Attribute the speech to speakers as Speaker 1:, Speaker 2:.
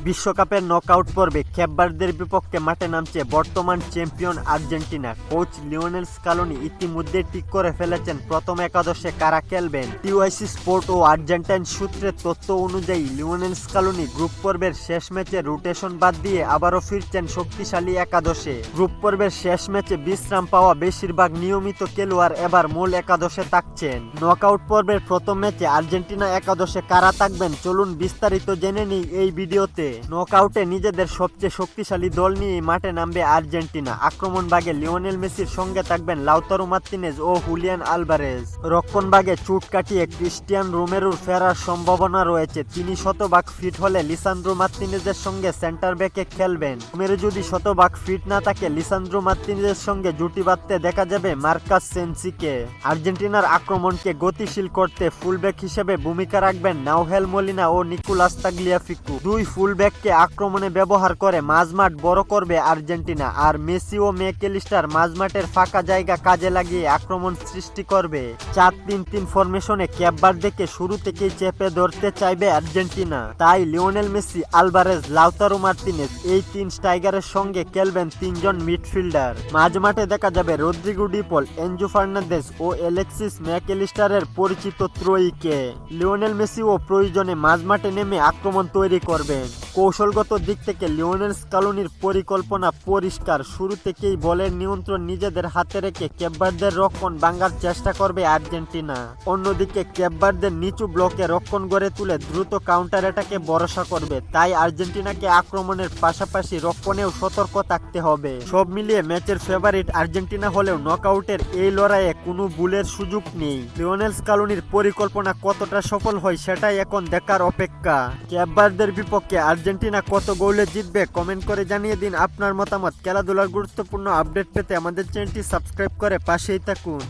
Speaker 1: বিশ্বকাপের নকআউট পর্বে কেপ ভার্দের বিপক্ষে মাঠে নামছে বর্তমান champion Argentina. Coach Lionel Scaloni ইতিমধ্যে ঠিক করে ফেলেছেন প্রথম একাদশে কারা খেলবেন। টিওআইসি স্পোর্ট ও আর্জেন্টাইন সূত্রের তথ্য অনুযায়ী লিওনেল স্কালোনি গ্রুপ পর্বের শেষ ম্যাচে রোটেশন বাদ দিয়ে আবারও ফিরছেন শক্তিশালী একাদশে। গ্রুপ পর্বের শেষ ম্যাচে বিশ্রাম পাওয়া বেশিরভাগ নিয়মিত খেলোয়াড় এবার মূল একাদশে থাকছেন। নকআউট পর্বের প্রথম ম্যাচে আর্জেন্টিনা একাদশে কারা থাকবেন চলুন বিস্তারিত জেনে নিই এই ভিডিওতে। নকআউটে নিজেদের সবচেয়ে শক্তিশালী দল নিয়ে মাঠে নামবে আর্জেন্টিনা। আক্রমণ ভাগে লিওনেল মেসির সঙ্গে থাকবেন লাউতারো মার্তিনেজ ও হুলিয়ান আলভারেজ। রক্ষণ ভাগে চোট কাটিয়ে ক্রিস্টিয়ান রোমেরোর ফেরার সম্ভাবনা রয়েছে। তিনি শতভাগ ফিট হলে লিসান্দ্রো মার্তিনেজের সঙ্গে সেন্টার ব্যাকে খেলবেন। রোমেরো যদি শতভাগ ফিট না থাকে লিসান্দ্রো মার্তিনেজের সঙ্গে জুটি বাঁধতে দেখা যাবে মার্কাস সেনসিকে। আর্জেন্টিনার আক্রমণকে গতিশীল করতে ফুলব্যাক হিসেবে ভূমিকা রাখবেন নাউহেল মলিনা ও নিকোলাস তাগলিয়াফিকো। দুই ফুলব্যাককে আক্রমণে ব্যবহার করে মাঝমাঠ বড় করবে আর্জেন্টিনা, আর মেসি ও ম্যাকঅ্যালিস্টার মাঝমাঠের ফাঁকা জায়গা কাজে লাগিয়ে আক্রমণ সৃষ্টি করবে। 4-3-3 ফরমেশনে কেপ ভার্দেকে শুরু থেকেই চেপে ধরতে চাইবে আর্জেন্টিনা। তাই Lionel Messi, Alvarez, Lautaro Martinez এই তিন স্ট্রাইকারের সঙ্গে খেলবেন তিনজন মিডফিল্ডার। মাঝমাঠে দেখা যাবে রদ্রিগো ডি পল, এনজো ফার্নান্দেজ ও অ্যালেক্সিস ম্যাকঅ্যালিস্টারের পরিচিত ত্রয়ীকে। লিওনেল মেসিও প্রয়োজনে মাঝমাঠে নেমে আক্রমণ তৈরি করবেন। কৌশলগত দিক থেকে লিওনেল স্কালোনির পরিকল্পনা পরিষ্কার। শুরু থেকেই বলের নিয়ন্ত্রণ নিজেদের হাতে রেখে কেপ ভার্দের রক্ষণ ভাঙার চেষ্টা করবে আর্জেন্টিনা। অন্যদিকে কেপ ভার্দের নিচু ব্লকে রক্ষণ গড়ে তুলে দ্রুত কাউন্টার অ্যাটাকে ভরসা করবে। তাই আর্জেন্টিনাকে আক্রমণের পাশাপাশি রক্ষণেও সতর্ক থাকতে হবে। সব মিলিয়ে ম্যাচের ফেভারিট আর্জেন্টিনা হলেও নকআউটের এই লড়াইয়ে কোনো ভুলের সুযোগ নেই। লিওনেল স্কালোনির পরিকল্পনা কতটা সফল হয় সেটাই এখন দেখার অপেক্ষা। কেপ ভার্দের বিপক্ষে আর্জেন্টিনা কত গোলে জিতবে কমেন্ট করে জানিয়ে দিন আপনার মতামত। খেলাধুলার গুরুত্বপূর্ণ আপডেট পেতে আমাদের চ্যানেলটি সাবস্ক্রাইব করে পাশেই থাকুন।